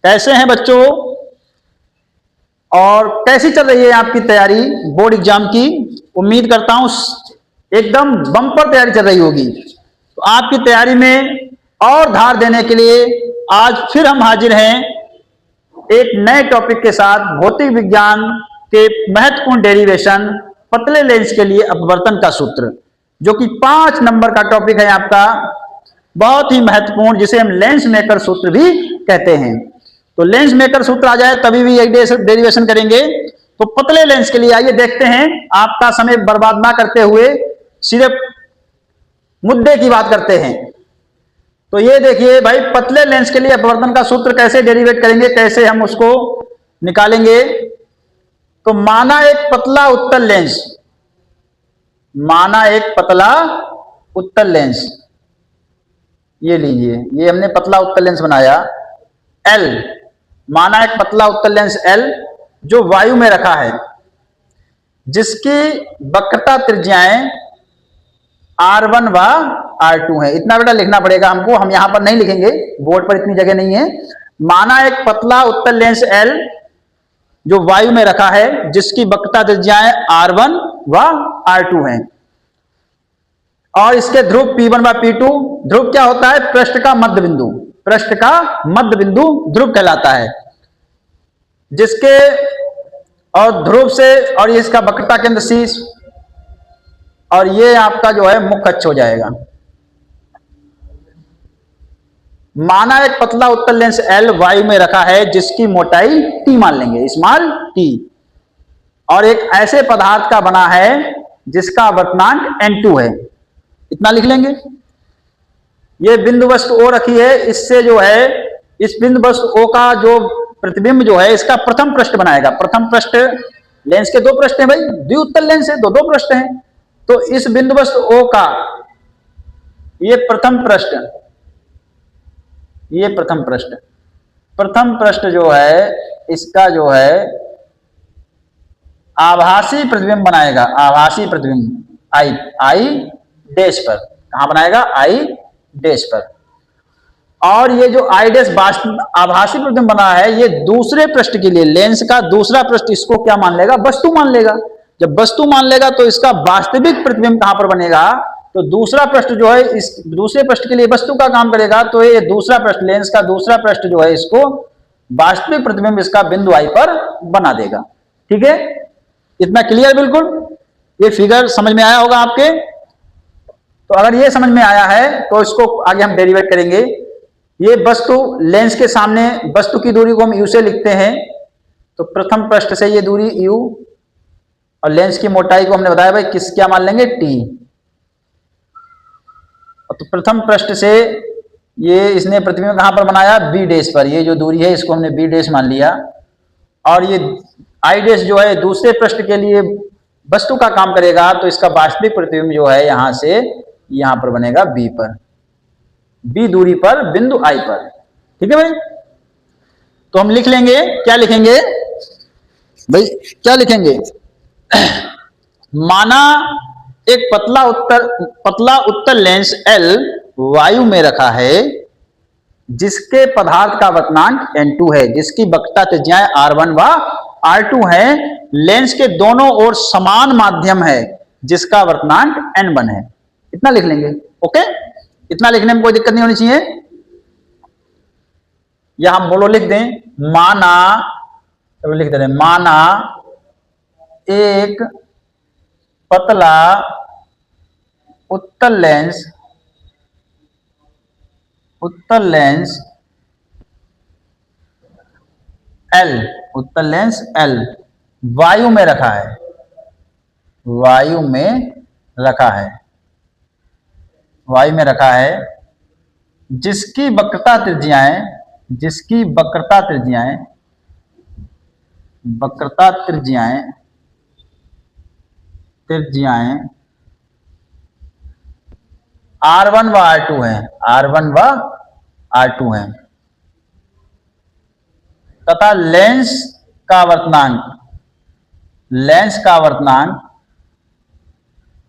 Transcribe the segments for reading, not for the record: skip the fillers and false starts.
कैसे हैं बच्चों? और कैसी चल रही है आपकी तैयारी बोर्ड एग्जाम की? उम्मीद करता हूं एकदम बम्पर तैयारी चल रही होगी। तो आपकी तैयारी में और धार देने के लिए आज फिर हम हाजिर हैं एक नए टॉपिक के साथ, भौतिक विज्ञान के महत्वपूर्ण डेरिवेशन, पतले लेंस के लिए अपवर्तन का सूत्र, जो कि 5 नंबर का टॉपिक है आपका, बहुत ही महत्वपूर्ण, जिसे हम लेंस मेकर सूत्र भी कहते हैं। तो लेंस मेकर सूत्र आ जाए तभी भी एक डेरिवेशन करेंगे। तो पतले लेंस के लिए आइए देखते हैं, आपका समय बर्बाद ना करते हुए सिर्फ मुद्दे की बात करते हैं। तो ये देखिए भाई, पतले लेंस के लिए अपवर्तन का सूत्र कैसे डेरिवेट करेंगे, कैसे हम उसको निकालेंगे। तो माना एक पतला उत्तल लेंस, माना एक पतला उत्तल लेंस, ये लीजिए, ये हमने पतला उत्तल लेंस बनाया L, माना एक पतला उत्तल लेंस L जो वायु में रखा है, जिसकी वक्रता त्रिज्याएं R1 व R2 है। इतना बेटा लिखना पड़ेगा हमको, हम यहां पर नहीं लिखेंगे, बोर्ड पर इतनी जगह नहीं है। माना एक पतला उत्तल लेंस L जो वायु में रखा है, जिसकी वक्रता त्रिज्याएं R1 व R2 हैं, और इसके ध्रुव P1 व P2, ध्रुव क्या होता है? पृष्ठ का मध्य बिंदु, पृष्ठ का मध्य बिंदु ध्रुव कहलाता है, जिसके और ध्रुव से, और ये इसका वक्रता केंद्र C, और ये आपका जो है मुख्य अक्ष हो जाएगा। माना एक पतला उत्तल लेंस L वायु में रखा है, जिसकी मोटाई T मान लेंगे, स्मॉल t, और एक ऐसे पदार्थ का बना है जिसका वर्तनांक N2 है। इतना लिख लेंगे। ये बिंदु वस्तु O रखी है, इससे जो है इस बिंदु वस्तु O का जो प्रतिबिंब जो है, इसका प्रथम पृष्ठ बनाएगा। प्रथम पृष्ठ, लेंस के 2 पृष्ठ हैं भाई, द्विउत्तल लेंस है, दो पृष्ठ हैं। तो इस बिंदु वस्तु O का ये प्रथम पृष्ठ, ये प्रथम पृष्ठ, प्रथम पृष्ठ जो है, इसका जो है आभासी प्रतिबिंब बनाएगा, आभासी प्रतिबिंब I डैश पर। कहां बनाएगा? I डैश पर। और ये जो I डैश आभासी प्रतिबिंब बना है, ये दूसरे पृष्ठ के लिए, लेंस का दूसरा पृष्ठ, इसको क्या मान लेगा? वस्तु मान लेगा। जब वस्तु मान लेगा तो इसका वास्तविक प्रतिबिंब कहां पर बनेगा? तो दूसरा पृष्ठ जो है, इस दूसरे पृष्ठ के लिए वस्तु का काम करेगा, तो ये दूसरा पृष्ठ, लेंस का दूसरा पृष्ठ जो है, इसको वास्तविक प्रतिबिंब इसका बिंदु I पर बना देगा। ठीक है, इतना क्लियर? बिल्कुल, ये फिगर समझ में आया होगा आपके। तो अगर ये समझ में आया है तो इसको आगे हम डेरिवेट करेंगे। ये वस्तु, लेंस के सामने वस्तु की दूरी को हम U से लिखते हैं, तो प्रथम पृष्ठ से ये दूरी U, और लेंस की मोटाई को हमने बताया भाई किस, क्या मान लेंगे? T। तो प्रथम पृष्ठ से ये इसने प्रतिबिंब कहां पर बनाया? B डैश पर। ये जो दूरी है इसको हमने B डैश मान लिया, और ये I डैश जो है दूसरे पृष्ठ के लिए वस्तु का काम करेगा, तो इसका वास्तविक प्रतिबिंब जो है यहां से यहां पर बनेगा B पर, B दूरी पर बिंदु I पर। ठीक है भाई, तो हम लिख लेंगे, क्या लिखेंगे भाई, क्या लिखेंगे? माना एक पतला उत्तल लेंस L वायु में रखा है, जिसके पदार्थ का वक्रतांक N2 है, जिसकी वक्रता त्रिज्याएं R1 व R2 है, लेंस के दोनों ओर समान माध्यम है, जिसका वक्रतांक N1 है। इतना लिख लेंगे। ओके, इतना लिखने में कोई दिक्कत नहीं होनी चाहिए। या हम बोलो लिख दें, माना, तो लिख दे रहे, माना एक पतला उत्तल लेंस L, उत्तल लेंस L वायु में रखा है, वायु में रखा है, वायु में रखा है, जिसकी वक्रता त्रिज्याएं, जिसकी वक्रता त्रिज्याएं, वक्रता त्रिज्याएं त्रिज्याएं R1 व R2 है, R1 व R2 है, तथा लेंस का वर्तनांक, लेंस का वर्तनांक,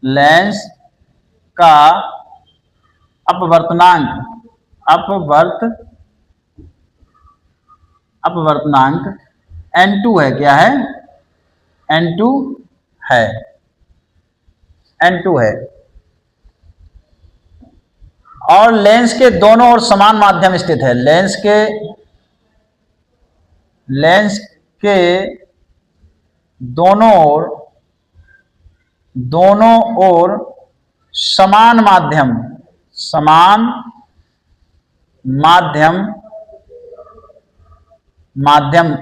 लेंस का अपवर्तनांक, अपवर्तनांक n2 है, क्या है, n2 है, n2 है। और लेंस के दोनों ओर समान माध्यम स्थित है, लेंस के दोनों ओर समान माध्यम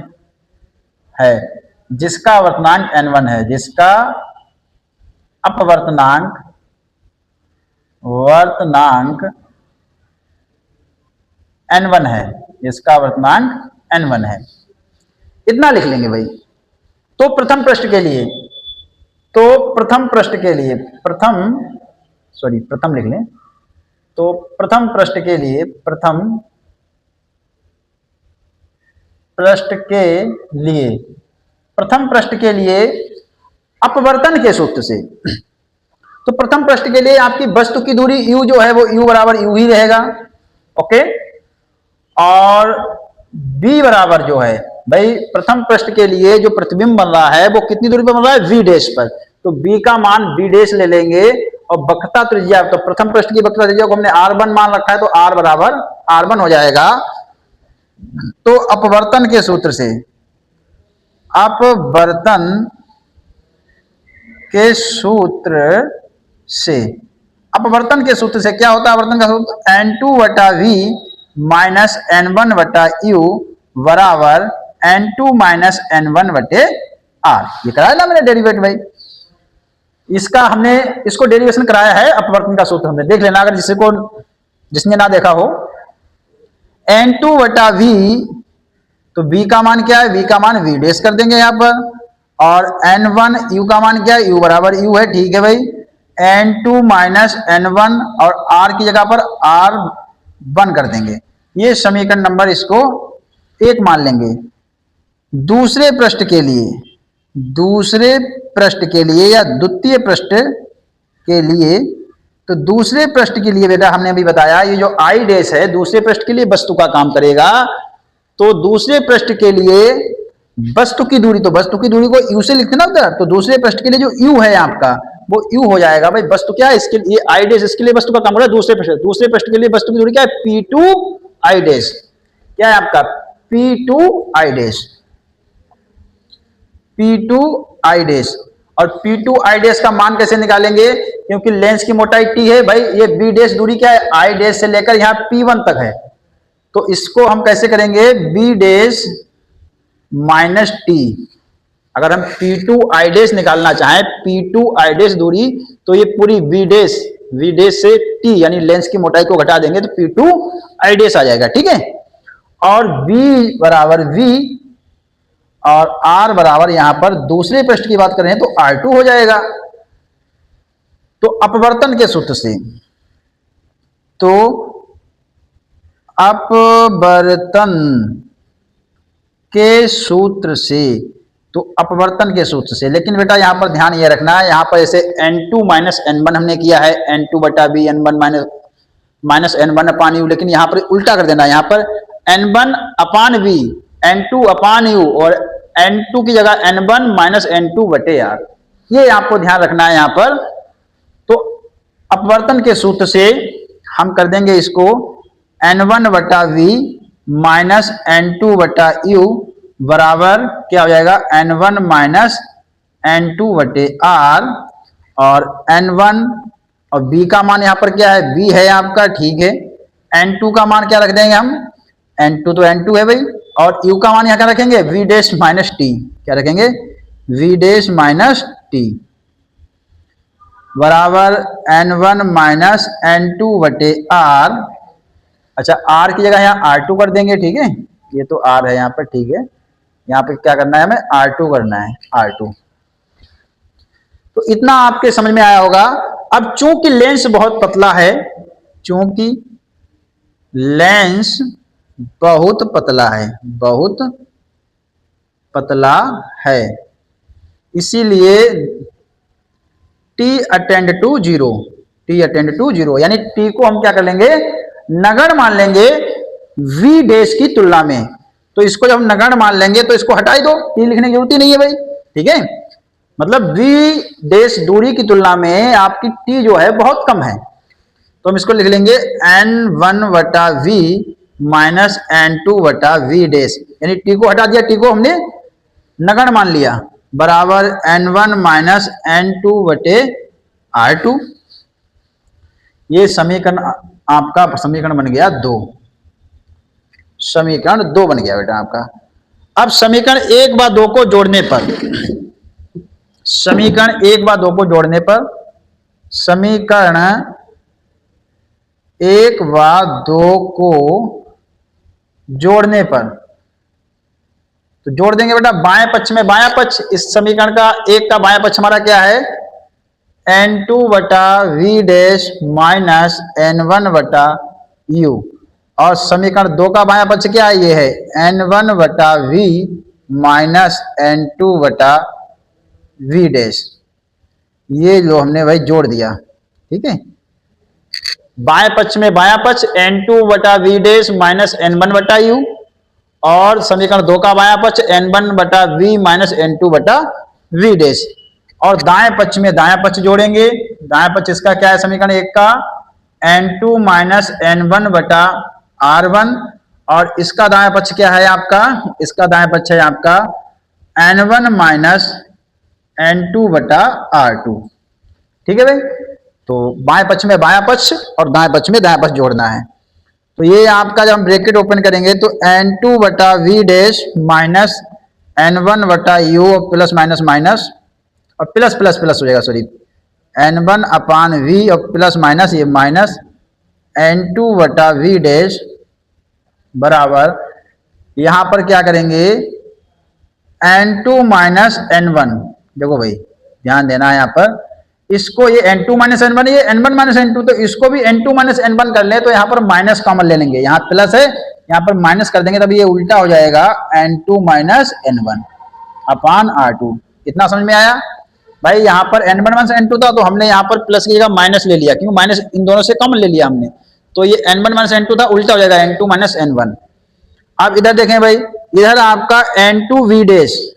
है, जिसका अपवर्तनांक n1 है, जिसका अपवर्तनांक n1 है, जिसका अपवर्तनांक n1 है। इतना लिख लेंगे भाई। तो प्रथम पृष्ठ के लिए प्रथम पृष्ठ के लिए अपवर्तन के सूत्र से, तो प्रथम पृष्ठ के लिए आपकी वस्तु की दूरी u जो है वो u बराबर u ही रहेगा, ओके। और b बराबर जो है भाई प्रथम पृष्ठ के लिए जो प्रतिबिंब बन रहा है वो कितनी दूरी पर बन रहा है, v डैश पर, तो b का मान v डैश ले लेंगे। और वक्रता त्रिज्या, तो प्रथम पृष्ठ की वक्रता त्रिज्या को हमने r1 मान रखा है, तो r बराबर r1 हो जाएगा। तो अपवर्तन के सूत्र से अपवर्तन के सूत्र से क्या होता है, अपवर्तन का सूत्र n2/v माइनस n1/u बराबर n2 माइनस n1/r। ये कराया ना मैंने डेरिवेट भाई, इसको डेरिवेशन कराया है अपवर्तन का सूत्र हमने, देख लेना अगर जिसने ना देखा हो। n2/v, तो v का मान क्या है, v का मान v डैश कर देंगे यहाँ पर, और n1 u का मान क्या है, u बराबर u है, ठीक है भाई। n2 माइनस n1 और r की जगह पर r1 कर देंगे, ये समीकरण नंबर इसको 1 मान लेंगे। दूसरे पृष्ठ के लिए या द्वितीय पृष्ठ के लिए, तो दूसरे पृष्ठ के लिए बेटा हमने अभी बताया ये जो i डैश है दूसरे पृष्ठ के लिए वस्तु का काम करेगा। तो दूसरे पृष्ठ के लिए वस्तु की दूरी, तो वस्तु की दूरी को u से लिखते ना उधर, तो दूसरे पृष्ठ के लिए जो u है आपका वो u हो जाएगा भाई। वस्तु क्या है, इसके लिए i डैश, इसके लिए वस्तु का काम हो रहा है दूसरे पृष्ठ के लिए वस्तु की दूरी क्या है, p2 i डैश, क्या है आपका p2 i डैश। और p2 i डैश का मान कैसे निकालेंगे, क्योंकि लेंस की मोटाई t है भाई, ये b डैश दूरी क्या है, i डैश से लेकर यहाँ p1 तक है, तो इसको हम कैसे करेंगे, b डैश माइनस t। अगर हम p2 i डैश निकालना चाहें, p2 i डैश दूरी, तो ये पूरी v डैश से t यानी लेंस की मोटाई को घटा देंगे तो p2 i डैश आ जाएगा, ठीक है। और v बराबर v और r बराबर यहां पर दूसरे पृष्ठ की बात करें तो r2 हो जाएगा। तो अपवर्तन के सूत्र से, तो अपवर्तन के सूत्र से, लेकिन बेटा यहां पर ध्यान ये रखना है, यहां पर जैसे n2 माइनस n1 हमने किया है, n2/b n1 माइनस n1 अपान u, लेकिन यहां पर उल्टा कर देना है, यहां पर n1 अपान v, n2 अपान u और n2 की जगह n1 माइनस n2/r, ये आपको ध्यान रखना है यहां पर। तो अपवर्तन के सूत्र से हम कर देंगे इसको n1/v माइनस n2/u बराबर क्या हो जाएगा, n1 माइनस n2/r, और n1 और b का मान यहाँ पर क्या है, b है आपका, ठीक है। n2 का मान क्या रख देंगे हम, n2 तो n2 है भाई, और u का मान यहाँ क्या रखेंगे, v डैश माइनस t, क्या रखेंगे, v डैश माइनस t बराबर n1 माइनस n2/r। अच्छा, r की जगह यहाँ r2 कर देंगे, ठीक है, ये तो r है यहाँ पर, ठीक है, यहाँ पे क्या करना है हमें, r2 करना है, r2। तो इतना आपके समझ में आया होगा। अब चूंकि लेंस बहुत पतला है, इसीलिए t अटेंड टू जीरो, यानी t को हम क्या कर लेंगे, नगण्य मान लेंगे v डैश की तुलना में। तो इसको जब हम नगण्य मान लेंगे तो इसको हटा ही दो, टी लिखने की जरूरत ही नहीं है भाई। ठीक है, मतलब v डैश दूरी की तुलना में आपकी टी जो है बहुत कम है, तो हम इसको लिख लेंगे n1/v माइनस n2/v डैश, यानी टी को हटा दिया, टी को हमने नगण्य मान लिया, बराबर n1 माइनस n2/r2। ये समीकरण आपका समीकरण बन गया 2, समीकरण 2 बन गया बेटा आपका। अब समीकरण 1 व 2 को जोड़ने पर, समीकरण 1 व 2 को जोड़ने पर, समीकरण 1 व 2 को जोड़ने पर, तो जोड़ देंगे बेटा बाएं पक्ष में, बायां पक्ष इस समीकरण का 1 का बायां पक्ष हमारा क्या है, n2/v डैश माइनस n1/u, और समीकरण 2 का बायां पक्ष क्या है, ये है n1/v माइनस n2/v डैश। ये जो हमने भाई जोड़ दिया, ठीक है, बाएं पक्ष में बायां पक्ष n2/v डैश माइनस n1/u, और समीकरण 2 का बायां पक्ष n1/v माइनस n2/v डैश, और दाएं पक्ष में दायां पक्ष जोड़ेंगे। दाएं पक्ष इसका क्या है, समीकरण 1 का n2 माइनस n1/r1, और इसका दाएं पक्ष क्या है आपका, इसका दाएं पक्ष है आपका n1 माइनस n2/r2। ठीक है भाई, तो बाएं पक्ष में बायां पक्ष और दाएं पक्ष में दायां पक्ष जोड़ना है। तो ये आपका जब हम ब्रैकेट ओपन करेंगे तो n2/v dash minus n1/u plus minus minus और प्लस प्लस प्लस हो जाएगा, सॉरी n1/v और प्लस माइनस ये माइनस n2/v डैश बराबर, यहां पर क्या करेंगे n2 माइनस n1। देखो भाई ध्यान देना है यहाँ पर, इसको ये n2 माइनस n1, ये n1 माइनस n2, तो इसको भी n2 माइनस n1 कर ले, तो यहाँ पर माइनस कॉमन ले लेंगे, यहाँ प्लस है यहाँ पर माइनस कर देंगे, तब ये उल्टा हो जाएगा n2 माइनस n1 अपान r2। इतना समझ में आया भाई, यहाँ पर n1 माइनस n2 था, तो हमने यहाँ पर प्लस की जगह माइनस ले लिया, क्योंकि माइनस इन दोनों से कॉमन ले लिया हमने, तो ये n1 माइनस n2 था, उल्टा हो जाएगा n2 माइनस n1। अब इधर देखें भाई, इधर आपका n2v डैश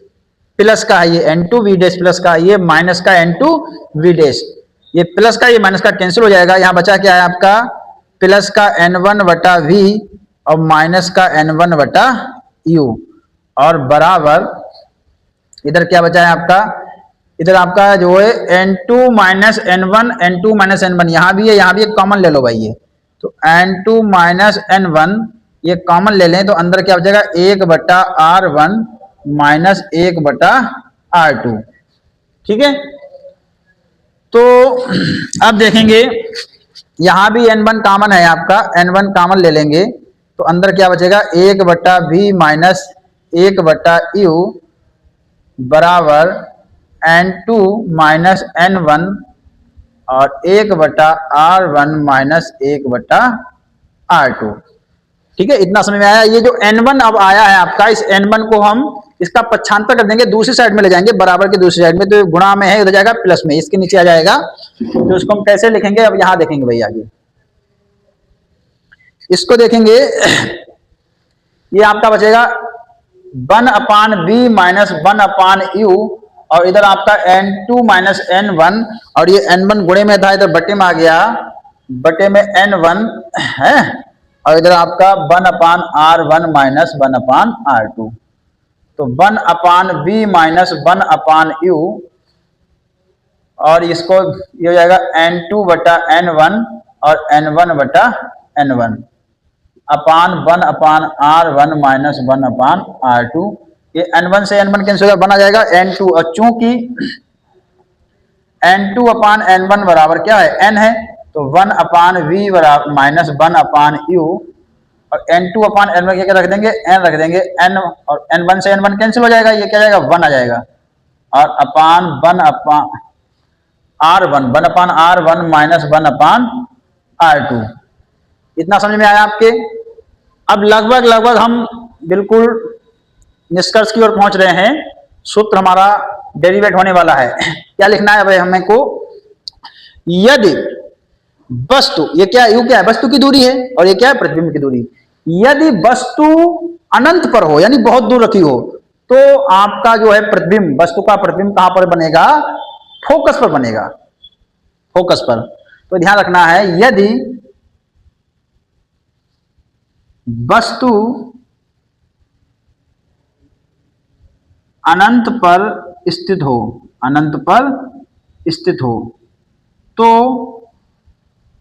प्लस का है, ये n2v डैश प्लस का, ये माइनस का n2v डैश, ये प्लस का ये माइनस का कैंसिल हो जाएगा, यहाँ बचा क्या है आपका प्लस का n1/v और माइनस का n1/u, और बराबर इधर क्या बचा है आपका, इधर आपका जो है n2 minus n1, n2 minus n1, यहाँ भी है यहाँ भी, कॉमन ले लो भाई ये, तो n2 माइनस n1 ये कॉमन ले लें, तो अंदर क्या बचेगा 1/r1 माइनस 1/r2। ठीक है, तो अब देखेंगे यहां भी n1 कॉमन है आपका, n1 कॉमन ले लेंगे, तो अंदर क्या बचेगा 1/v माइनस 1/u बराबर n2 माइनस n1 और 1/r1 माइनस 1/r2। ठीक है, इतना समझ में आया। ये जो n1 अब आया है आपका, इस n1 को हम इसका पक्षांतर कर देंगे, दूसरी साइड में ले जाएंगे, बराबर की दूसरी साइड में, तो गुणा में है, उधर जाएगा प्लस में, इसके नीचे आ जाएगा, तो इसको हम कैसे लिखेंगे अब यहां देखेंगे भाई आगे, इसको देखेंगे ये आपका बचेगा 1/v माइनस 1/u, और इधर आपका n2 माइनस n1, और ये n1 गुणे में था, इधर बटे में आ गया, बटे में n1 है, और इधर आपका 1/r1 माइनस 1/r2, तो 1/v माइनस 1/u, और इसको ये हो जाएगा n2/n1 और n1/n1 अपान 1/r1 माइनस 1/r2। ये n1 से n1 कैंसिल होगा, बना जाएगा n2, और चूंकि n2/n1 बराबर क्या है n है, तो 1/v बराबर माइनस 1/u, और n2/n1 क्या रख देंगे n रख देंगे n, और n1 से n1 कैंसिल हो जाएगा, ये क्या जाएगा 1 आ जाएगा, और अपान 1/r1 माइनस 1/r2। इतना समझ में आया आपके। अब लगभग हम बिल्कुल निष्कर्ष की ओर पहुंच रहे हैं, सूत्र हमारा डेरिवेट होने वाला है। क्या लिखना है भाई हमें को, यदि वस्तु, ये क्या यू क्या है, वस्तु की दूरी है, और ये क्या है प्रतिबिंब की दूरी, यदि वस्तु अनंत पर हो यानी बहुत दूर रखी हो, तो आपका जो है प्रतिबिंब, वस्तु का प्रतिबिंब कहां पर बनेगा? फोकस पर बनेगा, फोकस पर। तो ध्यान रखना है, यदि वस्तु अनंत पर स्थित हो, अनंत पर स्थित हो, तो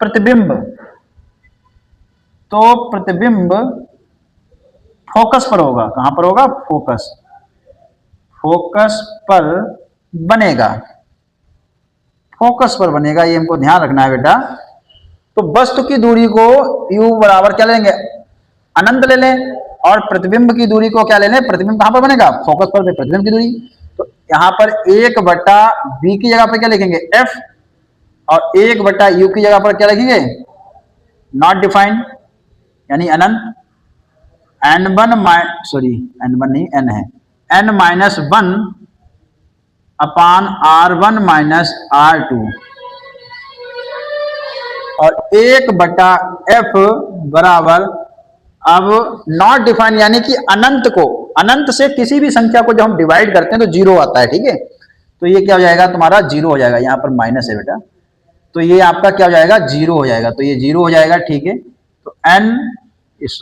प्रतिबिंब फोकस पर होगा। कहां पर होगा? फोकस, फोकस पर बनेगा, फोकस पर बनेगा। ये हमको ध्यान रखना है बेटा। तो वस्तु की दूरी को u बराबर क्या लेंगे? अनंत ले लें, और प्रतिबिंब की दूरी को क्या ले लें? प्रतिबिंब कहां पर बनेगा? फोकस पर, प्रतिबिंब की दूरी। तो यहां पर 1/b की जगह पर क्या लिखेंगे? f, और 1/u की जगह पर क्या लिखेंगे? नॉट डिफाइंड यानी अनंत। n1 n1 नहीं, n है, n-1 अपान r1 माइनस r2, और 1/f बराबर, अब नॉट डिफाइन यानी कि अनंत को, अनंत से किसी भी संख्या को जब हम डिवाइड करते हैं तो जीरो आता है, ठीक है। तो ये क्या हो जाएगा? तुम्हारा जीरो हो जाएगा। यहाँ पर माइनस है बेटा, तो ये आपका क्या हो जाएगा? जीरो हो जाएगा। तो ये जीरो हो जाएगा, ठीक है। तो n-1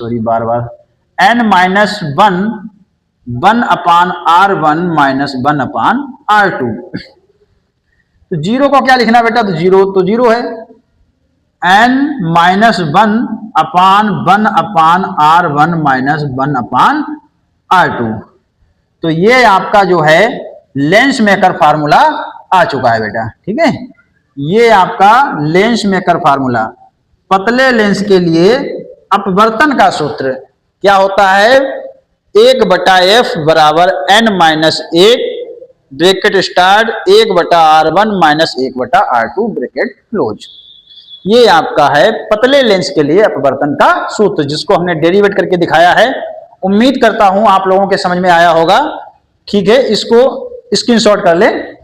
1 अपान r1 माइनस 1 अपान r2। तो जीरो को क्या लिखना बेटा? तो जीरो है। n-1 अपान 1 अपान r1 माइनस 1 अपान r2। तो ये आपका जो है लेंस मेकर फार्मूला आ चुका है बेटा, ठीक है। ये आपका लेंस मेकर फार्मूला। पतले लेंस के लिए अपवर्तन का सूत्र क्या होता है? 1/f बराबर n-1 bracket start 1/r1 minus 1/r2 bracket close. ये आपका है पतले लेंस के लिए अपवर्तन का सूत्र, जिसको हमने डेरिवेट करके दिखाया है। उम्मीद करता हूं आप लोगों के समझ में आया होगा, ठीक है। इसको स्क्रीनशॉट कर लें।